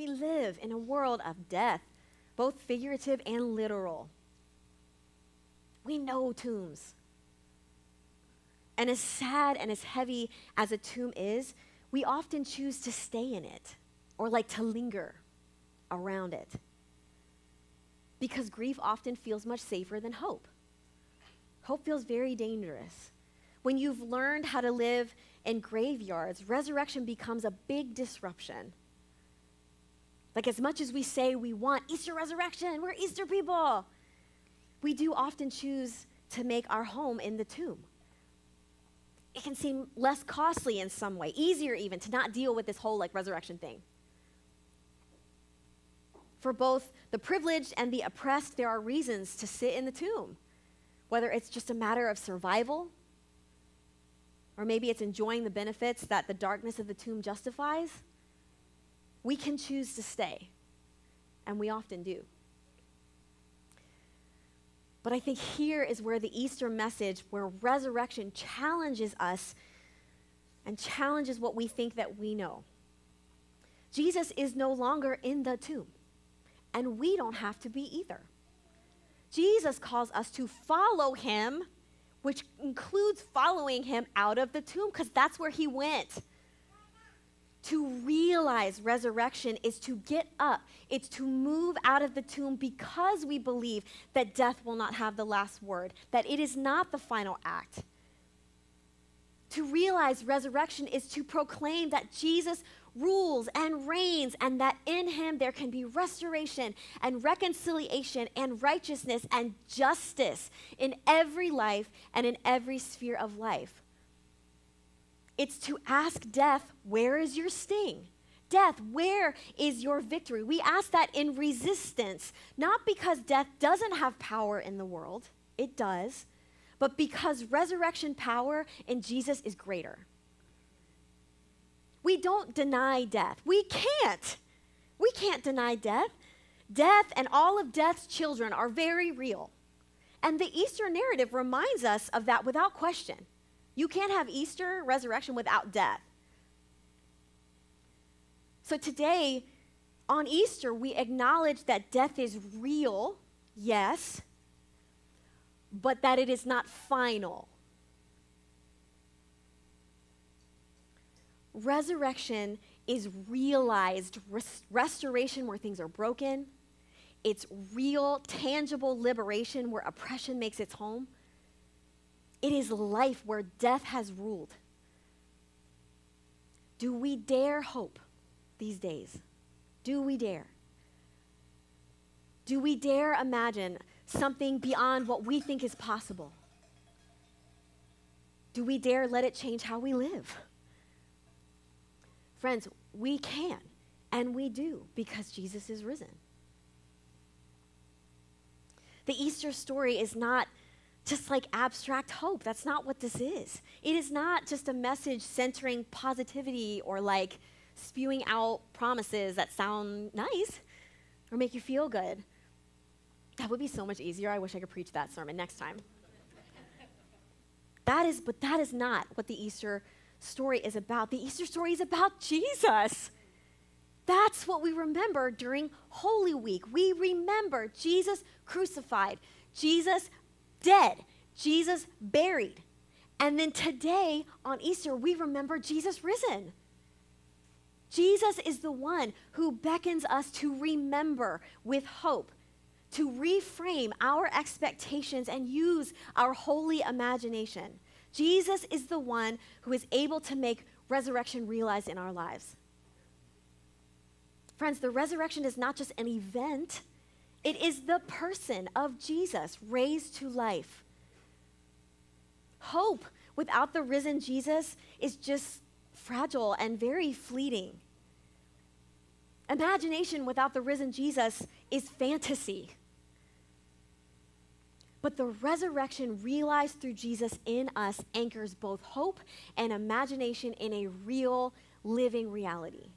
We live in a world of death, both figurative and literal. We know tombs. And as sad and as heavy as a tomb is, we often choose to stay in it or like to linger around it. Because grief often feels much safer than hope. Hope feels very dangerous. When you've learned how to live in graveyards, resurrection becomes a big disruption. Like, as much as we say we want Easter resurrection, we're Easter people, we do often choose to make our home in the tomb. It can seem less costly in some way, easier even to not deal with this whole like resurrection thing. For both the privileged and the oppressed, there are reasons to sit in the tomb, whether it's just a matter of survival, or maybe it's enjoying the benefits that the darkness of the tomb justifies. We can choose to stay, and we often do. But I think here is where the Easter message, where resurrection challenges us and challenges what we think that we know. Jesus is no longer in the tomb, and we don't have to be either. Jesus calls us to follow him, which includes following him out of the tomb, because that's where he went. To realize resurrection is to get up. It's to move out of the tomb because we believe that death will not have the last word, that it is not the final act. To realize resurrection is to proclaim that Jesus rules and reigns, and that in him there can be restoration and reconciliation and righteousness and justice in every life and in every sphere of life. It's to ask death, where is your sting? Death, where is your victory? We ask that in resistance, not because death doesn't have power in the world, it does, but because resurrection power in Jesus is greater. We don't deny death. We can't. We can't deny death. Death and all of death's children are very real. And the Easter narrative reminds us of that without question. You can't have Easter resurrection without death. So today, on Easter, we acknowledge that death is real, yes, but that it is not final. Resurrection is realized restoration where things are broken. It's real, tangible liberation where oppression makes its home. It is life where death has ruled. Do we dare hope these days? Do we dare? Do we dare imagine something beyond what we think is possible? Do we dare let it change how we live? Friends, we can, and we do, because Jesus is risen. The Easter story is not just like abstract hope. That's not what this is. It is not just a message centering positivity or like spewing out promises that sound nice or make you feel good. That would be so much easier. I wish I could preach that sermon next time. But that is not what the Easter story is about. The Easter story is about Jesus. That's what we remember during Holy Week. We remember Jesus crucified, Jesus dead, Jesus buried. And then today on Easter, we remember Jesus risen. Jesus is the one who beckons us to remember with hope, to reframe our expectations and use our holy imagination. Jesus is the one who is able to make resurrection realized in our lives. Friends, the resurrection is not just an event. It is the person of Jesus raised to life. Hope without the risen Jesus is just fragile and very fleeting. Imagination without the risen Jesus is fantasy. But the resurrection realized through Jesus in us anchors both hope and imagination in a real, living reality.